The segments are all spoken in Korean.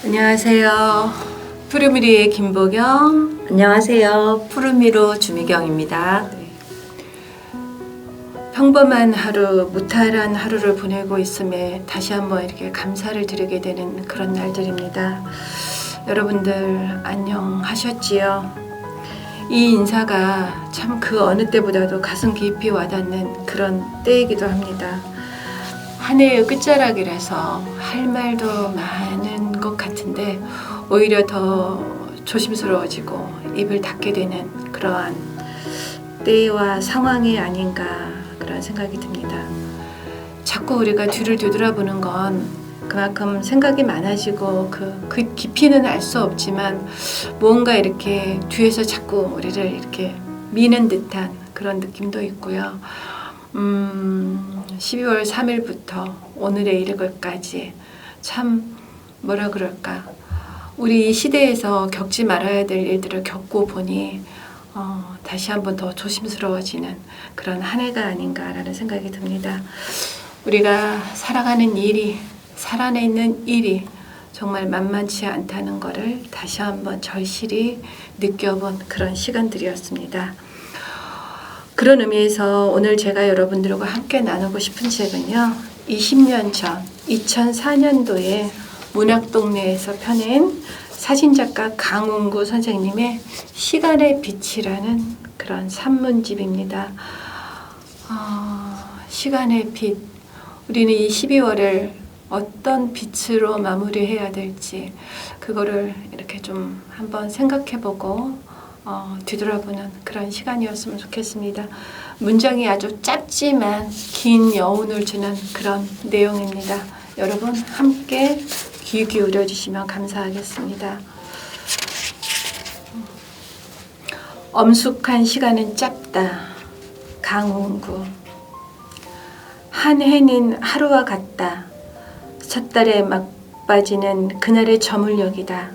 안녕하세요. 푸르미리의 김보경. 안녕하세요. 푸르미로 주미경입니다. 평범한 하루, 무탈한 하루를 보내고 있음에 다시 한번 이렇게 감사를 드리게 되는 그런 날들입니다. 여러분들 안녕하셨지요? 이 인사가 참 그 어느 때보다도 가슴 깊이 와닿는 그런 때이기도 합니다. 한 해의 끝자락이라서 할 말도 많은 것 같은데 오히려 더 조심스러워지고 입을 닫게 되는 그러한 때와 상황이 아닌가 그런 생각이 듭니다. 자꾸 우리가 뒤를 뒤돌아보는 건 그만큼 생각이 많아지고 그 깊이는 알 수 없지만 뭔가 이렇게 뒤에서 자꾸 우리를 이렇게 미는 듯한 그런 느낌도 있고요. 12월 3일부터 오늘에 이르기까지 참 뭐라 그럴까, 우리 이 시대에서 겪지 말아야 될 일들을 겪고 보니 다시 한번 더 조심스러워지는 그런 한 해가 아닌가라는 생각이 듭니다. 우리가 살아가는 일이, 살아내는 일이 정말 만만치 않다는 것을 다시 한번 절실히 느껴본 그런 시간들이었습니다. 그런 의미에서 오늘 제가 여러분들과 함께 나누고 싶은 책은요, 20년 전 2004년도에 문학동네에서 펴낸 사진작가 강운구 선생님의 시간의 빛이라는 그런 산문집입니다. 시간의 빛, 우리는 이 12월을 어떤 빛으로 마무리해야 될지 그거를 이렇게 좀 한번 생각해보고 뒤돌아보는 그런 시간이었으면 좋겠습니다. 문장이 아주 짧지만 긴 여운을 주는 그런 내용입니다. 여러분 함께 귀 기울여 주시면 감사하겠습니다. 엄숙한 시간은 짧다. 강운구. 한 해는 하루와 같다. 첫 달에 막 빠지는 그날의 저물녘이다.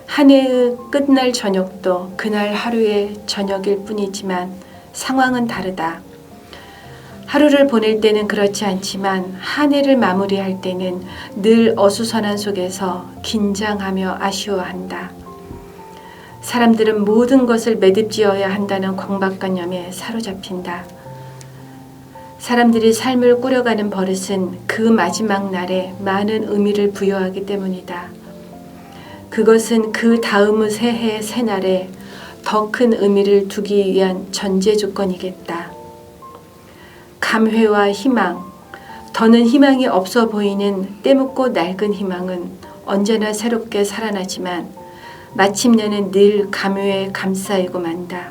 한 해의 끝날 저녁도 그날 하루의 저녁일 뿐이지만 상황은 다르다. 하루를 보낼 때는 그렇지 않지만 한 해를 마무리할 때는 늘 어수선한 속에서 긴장하며 아쉬워한다. 사람들은 모든 것을 매듭지어야 한다는 강박관념에 사로잡힌다. 사람들이 삶을 꾸려가는 버릇은 그 마지막 날에 많은 의미를 부여하기 때문이다. 그것은 그 다음의 새해 새날에 더 큰 의미를 두기 위한 전제 조건이겠다. 감회와 희망, 더는 희망이 없어 보이는 때묻고 낡은 희망은 언제나 새롭게 살아나지만 마침내는 늘 감회에 감싸이고 만다.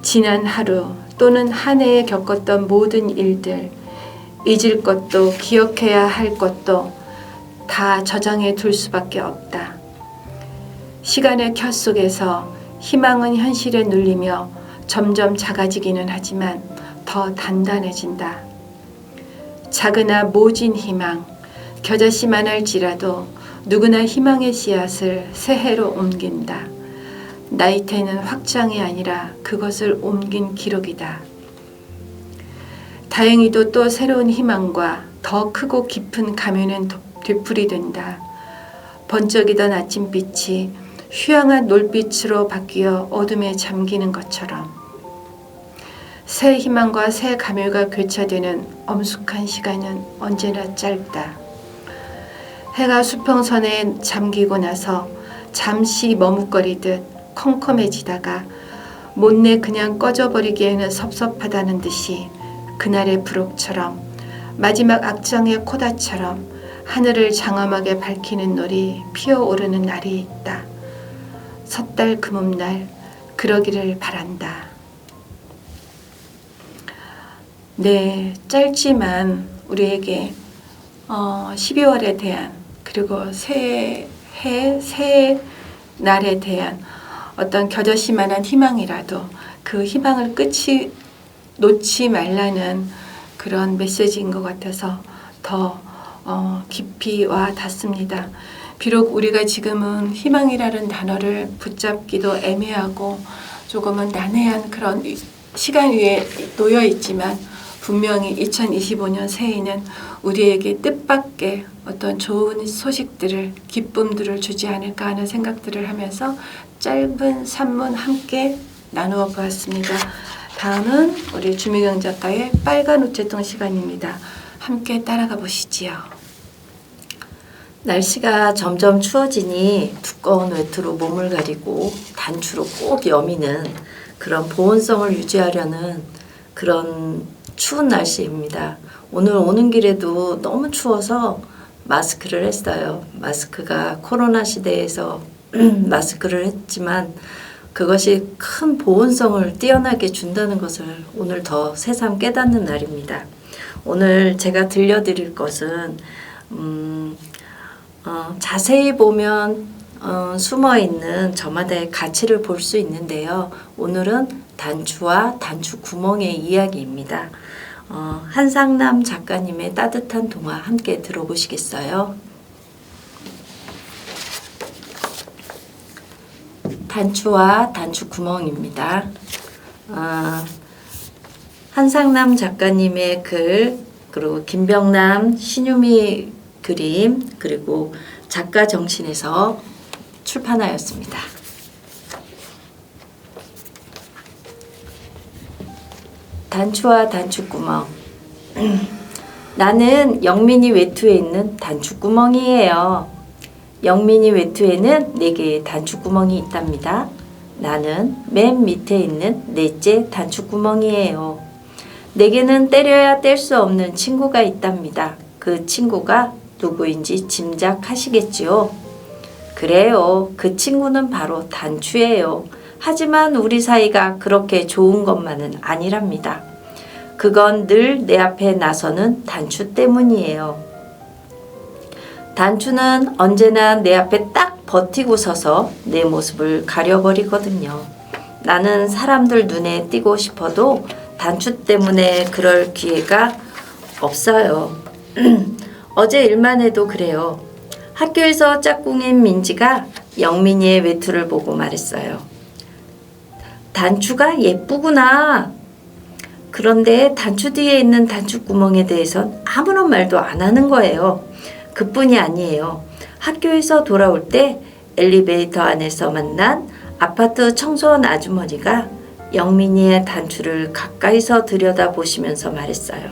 지난 하루 또는 한 해에 겪었던 모든 일들, 잊을 것도 기억해야 할 것도 다 저장해 둘 수밖에 없다. 시간의 켜 속에서 희망은 현실에 눌리며 점점 작아지기는 하지만 더 단단해진다. 작으나 모진 희망, 겨자씨만 할지라도 누구나 희망의 씨앗을 새해로 옮긴다. 나이테는 확장이 아니라 그것을 옮긴 기록이다. 다행히도 또 새로운 희망과 더 크고 깊은 감회는 되풀이된다. 번쩍이던 아침빛이 휴양한 놀빛으로 바뀌어 어둠에 잠기는 것처럼 새 희망과 새 감회가 교차되는 엄숙한 시간은 언제나 짧다. 해가 수평선에 잠기고 나서 잠시 머뭇거리듯 컴컴해지다가 못내 그냥 꺼져버리기에는 섭섭하다는 듯이 그날의 부록처럼 마지막 악장의 코다처럼 하늘을 장엄하게 밝히는 놀이 피어오르는 날이 있다. 섣달 금음날 그러기를 바란다. 네, 짧지만 우리에게 12월에 대한 그리고 새해 새 날에 대한 어떤 겨자씨만한 희망이라도 그 희망을 끝이 놓지 말라는 그런 메시지인 것 같아서 더 깊이 와 닿습니다. 비록 우리가 지금은 희망이라는 단어를 붙잡기도 애매하고 조금은 난해한 그런 시간 위에 놓여 있지만 분명히 2025년 새해에는 우리에게 뜻밖의 어떤 좋은 소식들을, 기쁨들을 주지 않을까 하는 생각들을 하면서 짧은 산문 함께 나누어 보았습니다. 다음은 우리 주미경 작가의 빨간 우체통 시간입니다. 함께 따라가 보시지요. 날씨가 점점 추워지니 두꺼운 외투로 몸을 가리고 단추로 꼭 여미는 그런 보온성을 유지하려는 그런 추운 날씨입니다. 오늘 오는 길에도 너무 추워서 마스크를 했어요. 마스크가 코로나 시대에서 마스크를 했지만 그것이 큰 보온성을 뛰어나게 준다는 것을 오늘 더 새삼 깨닫는 날입니다. 오늘 제가 들려드릴 것은 자세히 보면 숨어있는 저마다의 가치를 볼 수 있는데요. 오늘은 단추와 단추 구멍의 이야기입니다. 한상남 작가님의 따뜻한 동화 함께 들어보시겠어요? 단추와 단추 구멍입니다. 한상남 작가님의 글, 그리고 김병남, 신유미 그림, 그리고 작가 정신에서 출판하였습니다. 단추와 단추구멍. 나는 영민이 외투에 있는 단추구멍이에요. 영민이 외투에는 4개의 단추구멍이 있답니다. 나는 맨 밑에 있는 넷째 단추구멍이에요. 내게는 때려야 뗄 수 없는 친구가 있답니다. 그 친구가 누구인지 짐작하시겠지요? 그래요. 그 친구는 바로 단추예요. 하지만 우리 사이가 그렇게 좋은 것만은 아니랍니다. 그건 늘 내 앞에 나서는 단추 때문이에요. 단추는 언제나 내 앞에 딱 버티고 서서 내 모습을 가려버리거든요. 나는 사람들 눈에 띄고 싶어도 단추 때문에 그럴 기회가 없어요. 어제 일만 해도 그래요. 학교에서 짝꿍인 민지가 영민이의 외투를 보고 말했어요. 단추가 예쁘구나. 그런데 단추 뒤에 있는 단추구멍에 대해선 아무런 말도 안 하는 거예요. 그뿐이 아니에요. 학교에서 돌아올 때 엘리베이터 안에서 만난 아파트 청소원 아주머니가 영민이의 단추를 가까이서 들여다보시면서 말했어요.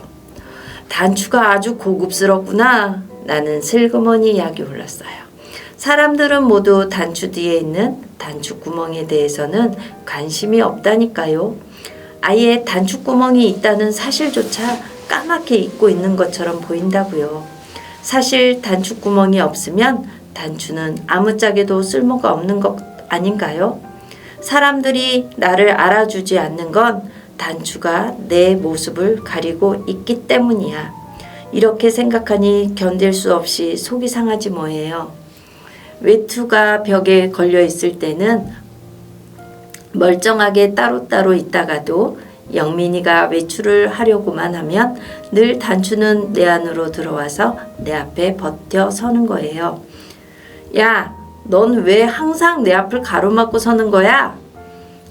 단추가 아주 고급스럽구나. 나는 슬그머니 약이 올랐어요. 사람들은 모두 단추 뒤에 있는 단추구멍에 대해서는 관심이 없다니까요. 아예 단추구멍이 있다는 사실조차 까맣게 잊고 있는 것처럼 보인다고요. 사실 단추구멍이 없으면 단추는 아무짝에도 쓸모가 없는 것 아닌가요? 사람들이 나를 알아주지 않는 건 단추가 내 모습을 가리고 있기 때문이야. 이렇게 생각하니 견딜 수 없이 속이 상하지 뭐예요. 외투가 벽에 걸려 있을 때는 멀쩡하게 따로따로 있다가도 영민이가 외출을 하려고만 하면 늘 단추는 내 안으로 들어와서 내 앞에 버텨 서는 거예요. 야, 넌 왜 항상 내 앞을 가로막고 서는 거야?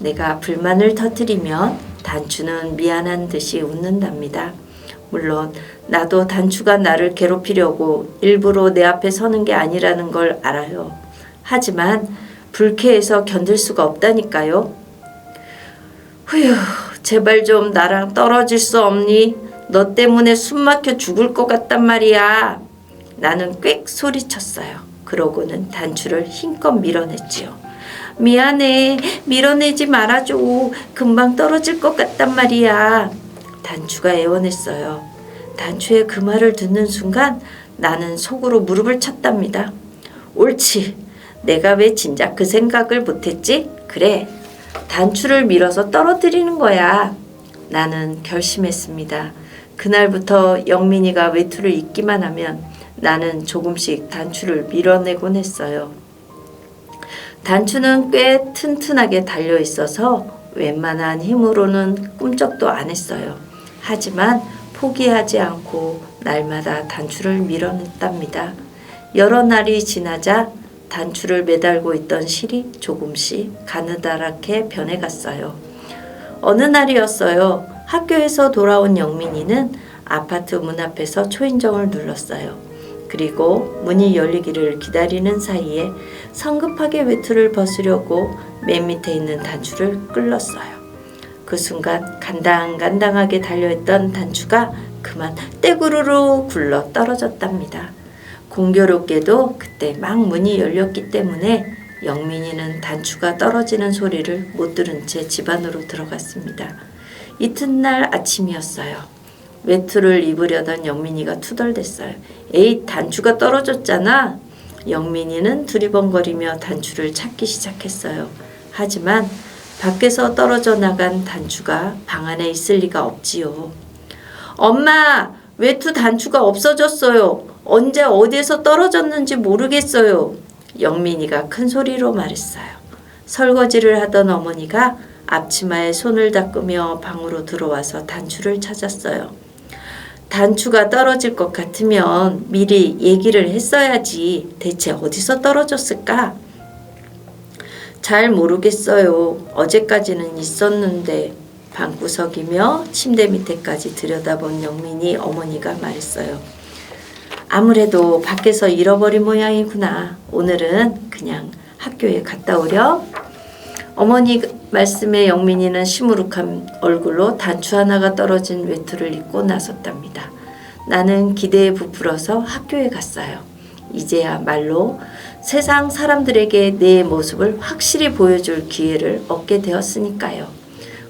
내가 불만을 터뜨리면 단추는 미안한 듯이 웃는답니다. 물론 나도 단추가 나를 괴롭히려고 일부러 내 앞에 서는 게 아니라는 걸 알아요. 하지만 불쾌해서 견딜 수가 없다니까요. 휴, 제발 좀 나랑 떨어질 수 없니? 너 때문에 숨 막혀 죽을 것 같단 말이야. 나는 꽥 소리쳤어요. 그러고는 단추를 힘껏 밀어냈지요. 미안해. 밀어내지 말아줘. 금방 떨어질 것 같단 말이야. 단추가 애원했어요. 단추의 그 말을 듣는 순간 나는 속으로 무릎을 쳤답니다. 옳지. 내가 왜 진작 그 생각을 못했지? 그래. 단추를 밀어서 떨어뜨리는 거야. 나는 결심했습니다. 그날부터 영민이가 외투를 입기만 하면 나는 조금씩 단추를 밀어내곤 했어요. 단추는 꽤 튼튼하게 달려 있어서 웬만한 힘으로는 꿈쩍도 안 했어요. 하지만 포기하지 않고 날마다 단추를 밀어냈답니다. 여러 날이 지나자 단추를 매달고 있던 실이 조금씩 가느다랗게 변해갔어요. 어느 날이었어요. 학교에서 돌아온 영민이는 아파트 문 앞에서 초인종을 눌렀어요. 그리고 문이 열리기를 기다리는 사이에 성급하게 외투를 벗으려고 맨 밑에 있는 단추를 끌었어요. 그 순간 간당간당하게 달려있던 단추가 그만 떼구르르 굴러 떨어졌답니다. 공교롭게도 그때 막 문이 열렸기 때문에 영민이는 단추가 떨어지는 소리를 못 들은 채 집 안으로 들어갔습니다. 이튿날 아침이었어요. 외투를 입으려던 영민이가 투덜댔어요. 에이, 단추가 떨어졌잖아. 영민이는 두리번거리며 단추를 찾기 시작했어요. 하지만 밖에서 떨어져 나간 단추가 방 안에 있을 리가 없지요. 엄마, 외투 단추가 없어졌어요. 언제 어디에서 떨어졌는지 모르겠어요. 영민이가 큰 소리로 말했어요. 설거지를 하던 어머니가 앞치마에 손을 닦으며 방으로 들어와서 단추를 찾았어요. 단추가 떨어질 것 같으면 미리 얘기를 했어야지. 대체 어디서 떨어졌을까? 잘 모르겠어요. 어제까지는 있었는데. 방구석이며 침대 밑에까지 들여다본 영민이 어머니가 말했어요. 아무래도 밖에서 잃어버린 모양이구나. 오늘은 그냥 학교에 갔다 오렴. 어머니 말씀에 영민이는 시무룩한 얼굴로 단추 하나가 떨어진 외투를 입고 나섰답니다. 나는 기대에 부풀어서 학교에 갔어요. 이제야말로 세상 사람들에게 내 모습을 확실히 보여줄 기회를 얻게 되었으니까요.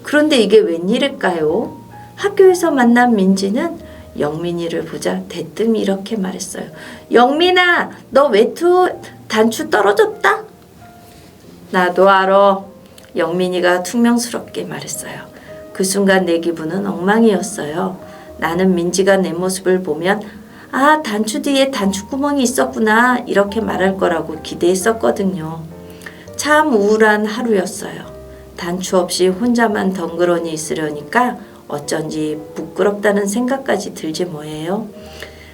그런데 이게 웬일일까요? 학교에서 만난 민지는 영민이를 보자 대뜸 이렇게 말했어요. 영민아, 너 외투 단추 떨어졌다? 나도 알아. 영민이가 퉁명스럽게 말했어요. 그 순간 내 기분은 엉망이었어요. 나는 민지가 내 모습을 보면 아, 단추 뒤에 단추구멍이 있었구나 이렇게 말할 거라고 기대했었거든요. 참 우울한 하루였어요. 단추 없이 혼자만 덩그러니 있으려니까 어쩐지 부끄럽다는 생각까지 들지 뭐예요.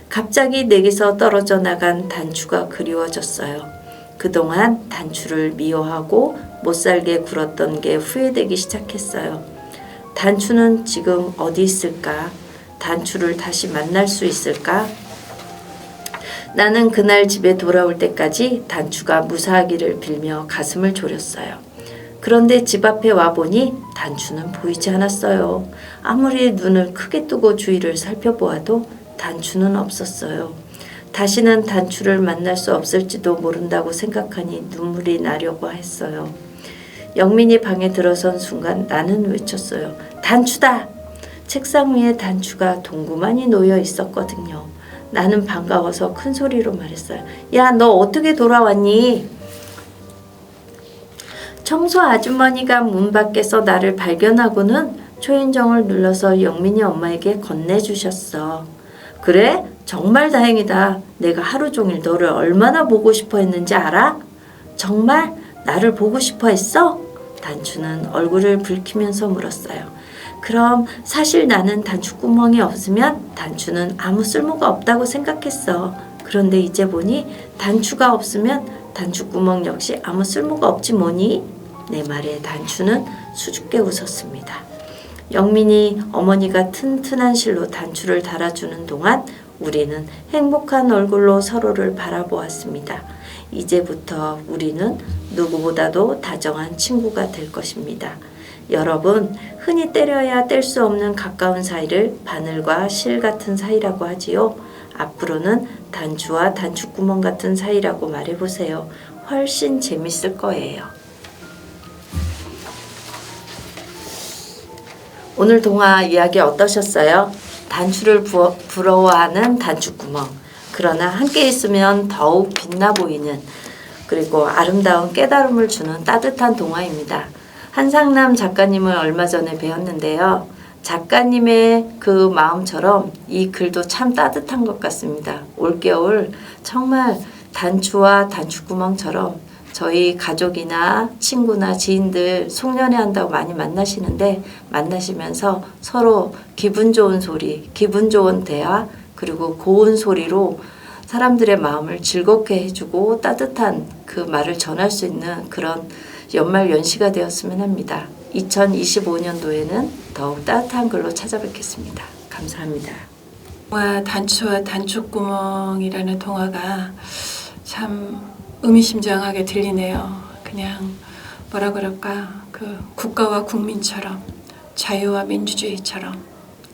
갑자기 내게서 떨어져 나간 단추가 그리워졌어요. 그동안 단추를 미워하고 못살게 굴었던 게 후회되기 시작했어요. 단추는 지금 어디 있을까? 단추를 다시 만날 수 있을까? 나는 그날 집에 돌아올 때까지 단추가 무사하기를 빌며 가슴을 졸였어요. 그런데 집 앞에 와보니 단추는 보이지 않았어요. 아무리 눈을 크게 뜨고 주위를 살펴보아도 단추는 없었어요. 다시는 단추를 만날 수 없을지도 모른다고 생각하니 눈물이 나려고 했어요. 영민이 방에 들어선 순간 나는 외쳤어요. 단추다! 책상 위에 단추가 동그만히 놓여 있었거든요. 나는 반가워서 큰 소리로 말했어요. 야, 너 어떻게 돌아왔니? 청소 아주머니가 문 밖에서 나를 발견하고는 초인종을 눌러서 영민이 엄마에게 건네주셨어. 그래? 정말 다행이다. 내가 하루 종일 너를 얼마나 보고 싶어 했는지 알아? 정말? 나를 보고 싶어 했어? 단추는 얼굴을 붉히면서 물었어요. 그럼 사실 나는 단추구멍이 없으면 단추는 아무 쓸모가 없다고 생각했어. 그런데 이제 보니 단추가 없으면 단추구멍 역시 아무 쓸모가 없지 뭐니? 내 말에 단추는 수줍게 웃었습니다. 영민이 어머니가 튼튼한 실로 단추를 달아주는 동안 우리는 행복한 얼굴로 서로를 바라보았습니다. 이제부터 우리는 누구보다도 다정한 친구가 될 것입니다. 여러분, 흔히 때려야 뗄 수 없는 가까운 사이를 바늘과 실 같은 사이라고 하지요. 앞으로는 단추와 단추구멍 같은 사이라고 말해보세요. 훨씬 재밌을 거예요. 오늘 동화 이야기 어떠셨어요? 단추를 부러워하는 단추구멍. 그러나 함께 있으면 더욱 빛나 보이는 그리고 아름다운 깨달음을 주는 따뜻한 동화입니다. 한상남 작가님을 얼마 전에 배웠는데요. 작가님의 그 마음처럼 이 글도 참 따뜻한 것 같습니다. 올겨울 정말 단추와 단추구멍처럼 저희 가족이나 친구나 지인들 송년회 한다고 많이 만나시는데 만나시면서 서로 기분 좋은 소리, 기분 좋은 대화 그리고 고운 소리로 사람들의 마음을 즐겁게 해주고 따뜻한 그 말을 전할 수 있는 그런 연말 연시가 되었으면 합니다. 2025년도에는 더욱 따뜻한 글로 찾아뵙겠습니다. 감사합니다. 동화 단추와 단추구멍이라는 동화가 참 의미심장하게 들리네요. 그냥 뭐라 그럴까, 그 국가와 국민처럼, 자유와 민주주의처럼,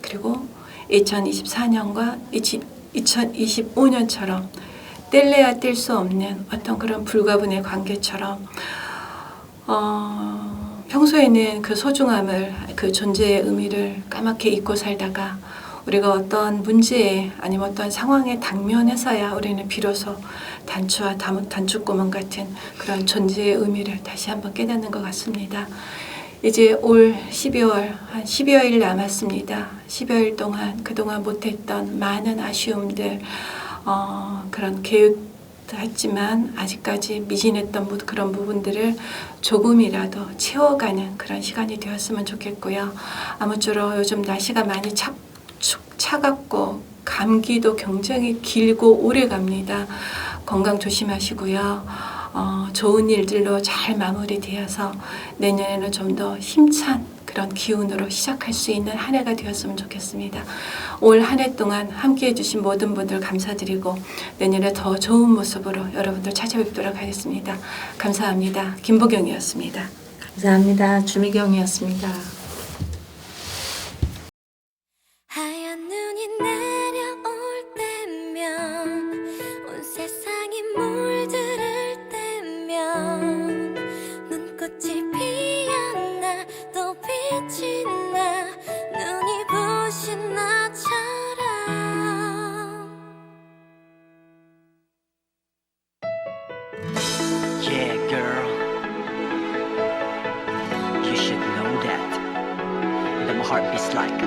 그리고 2024년과 2025년처럼 뗄래야 뗄 수 없는 어떤 그런 불가분의 관계처럼 평소에는 그 소중함을, 그 존재의 의미를 까맣게 잊고 살다가 우리가 어떤 문제에 아니면 어떤 상황에 당면해서야 우리는 비로소 단추와 단추구멍 같은 그런 존재의 의미를 다시 한번 깨닫는 것 같습니다. 이제 올 12월 한 10여일 남았습니다. 10여일 동안 그동안 못했던 많은 아쉬움들, 그런 계획했지만 아직까지 미진했던 그런 부분들을 조금이라도 채워가는 그런 시간이 되었으면 좋겠고요. 아무쪼록 요즘 날씨가 많이 차갑고 감기도 굉장히 길고 오래 갑니다. 건강 조심하시고요. 좋은 일들로 잘 마무리되어서 내년에는 좀 더 힘찬 그런 기운으로 시작할 수 있는 한 해가 되었으면 좋겠습니다. 올 한 해 동안 함께해 주신 모든 분들 감사드리고 내년에 더 좋은 모습으로 여러분들 찾아뵙도록 하겠습니다. 감사합니다. 김보경이었습니다. 감사합니다. 주미경이었습니다. 하얀 눈이 내려올 때면 온 세상이 물들을 때면 눈꽃이 피었나 또 빛이 나 눈이 부신 나처럼 Yeah, girl. You should know that my heart beats like